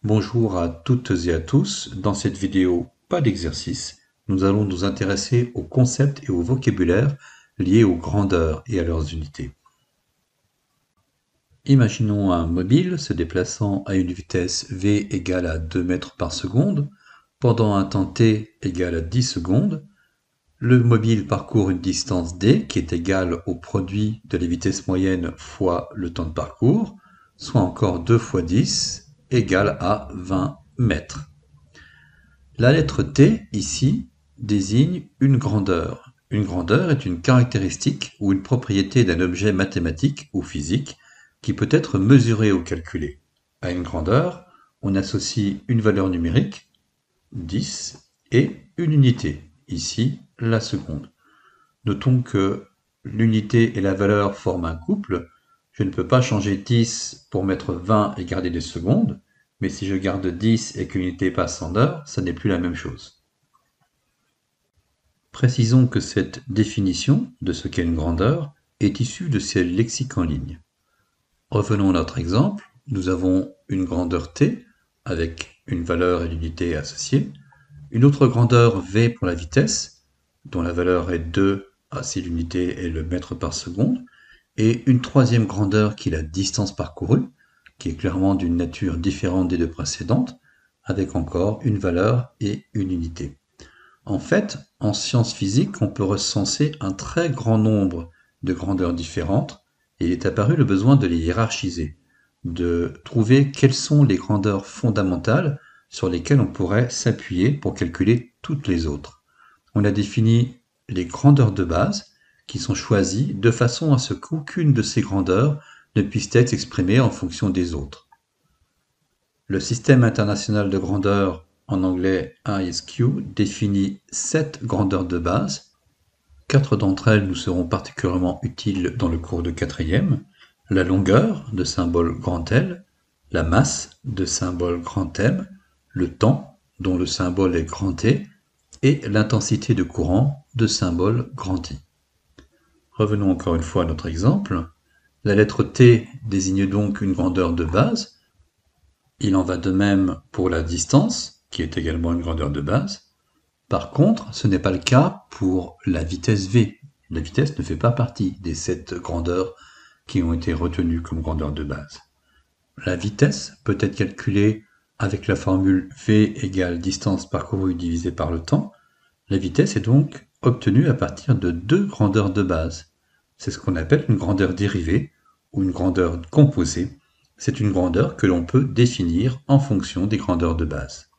Bonjour à toutes et à tous. Dans cette vidéo, pas d'exercice, nous allons nous intéresser aux concepts et au vocabulaire liés aux grandeurs et à leurs unités. Imaginons un mobile se déplaçant à une vitesse v égale à 2 mètres par seconde pendant un temps t égal à 10 secondes. Le mobile parcourt une distance d qui est égale au produit de la vitesse moyenne fois le temps de parcours, soit encore 2 fois 10 égale à 20 mètres. La lettre T, ici, désigne une grandeur. Une grandeur est une caractéristique ou une propriété d'un objet mathématique ou physique qui peut être mesuré ou calculé. À une grandeur, on associe une valeur numérique, 10, et une unité, ici la seconde. Notons que l'unité et la valeur forment un couple. Je ne peux pas changer 10 pour mettre 20 et garder des secondes, mais si je garde 10 et que l'unité passe en heures, ça n'est plus la même chose. Précisons que cette définition de ce qu'est une grandeur est issue de ces lexiques en ligne. Revenons à notre exemple. Nous avons une grandeur t avec une valeur et l'unité associée, une autre grandeur v pour la vitesse, dont la valeur est 2 si l'unité est le mètre par seconde, et une troisième grandeur qui est la distance parcourue, qui est clairement d'une nature différente des deux précédentes, avec encore une valeur et une unité. En fait, en sciences physiques, on peut recenser un très grand nombre de grandeurs différentes, et il est apparu le besoin de les hiérarchiser, de trouver quelles sont les grandeurs fondamentales sur lesquelles on pourrait s'appuyer pour calculer toutes les autres. On a défini les grandeurs de base, qui sont choisies de façon à ce qu'aucune de ces grandeurs ne puisse être exprimée en fonction des autres. Le système international de grandeur, en anglais ISQ, définit 7 grandeurs de base. 4 d'entre elles nous seront particulièrement utiles dans le cours de quatrième. La longueur, de symbole grand L, la masse, de symbole grand M, le temps, dont le symbole est grand T, et l'intensité de courant, de symbole grand I. Revenons encore une fois à notre exemple. La lettre T désigne donc une grandeur de base. Il en va de même pour la distance, qui est également une grandeur de base. Par contre, ce n'est pas le cas pour la vitesse v. La vitesse ne fait pas partie des 7 grandeurs qui ont été retenues comme grandeur de base. La vitesse peut être calculée avec la formule v égale distance parcourue divisée par le temps. La vitesse est donc obtenue à partir de 2 grandeurs de base. C'est ce qu'on appelle une grandeur dérivée ou une grandeur composée. C'est une grandeur que l'on peut définir en fonction des grandeurs de base.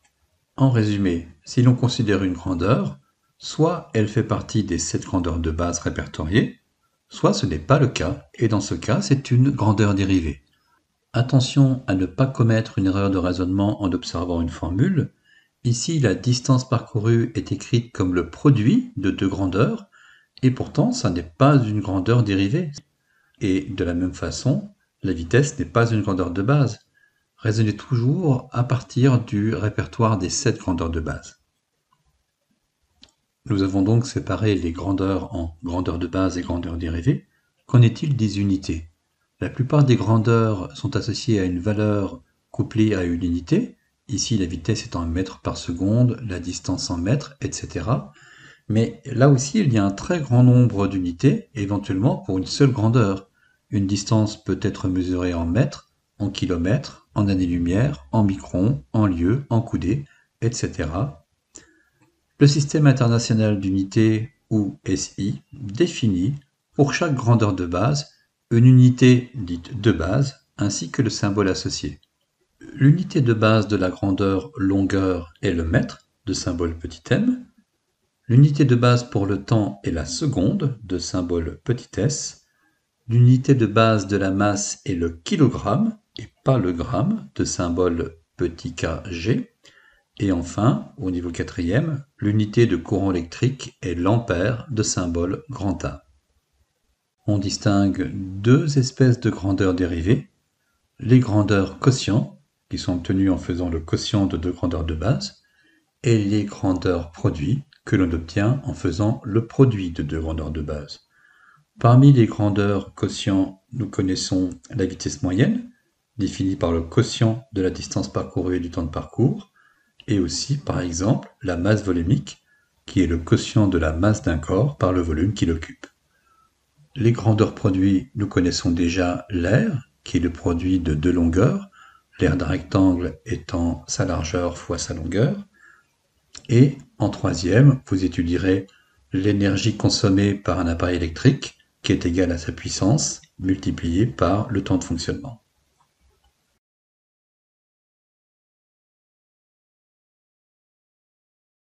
En résumé, si l'on considère une grandeur, soit elle fait partie des 7 grandeurs de base répertoriées, soit ce n'est pas le cas, et dans ce cas, c'est une grandeur dérivée. Attention à ne pas commettre une erreur de raisonnement en observant une formule. Ici, la distance parcourue est écrite comme le produit de 2 grandeurs, et pourtant, ça n'est pas une grandeur dérivée. Et de la même façon, la vitesse n'est pas une grandeur de base. Raisonnez toujours à partir du répertoire des 7 grandeurs de base. Nous avons donc séparé les grandeurs en grandeurs de base et grandeurs dérivées. Qu'en est-il des unités? La plupart des grandeurs sont associées à une valeur couplée à une unité. Ici, la vitesse est en mètres par seconde, la distance en mètres, etc. Mais là aussi, il y a un très grand nombre d'unités, éventuellement pour une seule grandeur. Une distance peut être mesurée en mètres, en kilomètres, en années-lumière, en microns, en lieues, en coudées, etc. Le système international d'unités, ou SI, définit pour chaque grandeur de base une unité dite de base ainsi que le symbole associé. L'unité de base de la grandeur longueur est le mètre, de symbole petit m. L'unité de base pour le temps est la seconde, de symbole petit s. L'unité de base de la masse est le kilogramme, et pas le gramme, de symbole petit kg. Et enfin, au niveau quatrième, l'unité de courant électrique est l'ampère, de symbole grand A. On distingue 2 espèces de grandeurs dérivées, les grandeurs quotients, qui sont obtenues en faisant le quotient de 2 grandeurs de base, et les grandeurs produits, que l'on obtient en faisant le produit de 2 grandeurs de base. Parmi les grandeurs quotients, nous connaissons la vitesse moyenne, définie par le quotient de la distance parcourue et du temps de parcours, et aussi, par exemple, la masse volumique, qui est le quotient de la masse d'un corps par le volume qu'il occupe. Les grandeurs produits, nous connaissons déjà l'air, qui est le produit de deux longueurs, l'aire d'un rectangle étant sa largeur fois sa longueur. Et en troisième, vous étudierez l'énergie consommée par un appareil électrique, qui est égale à sa puissance, multipliée par le temps de fonctionnement.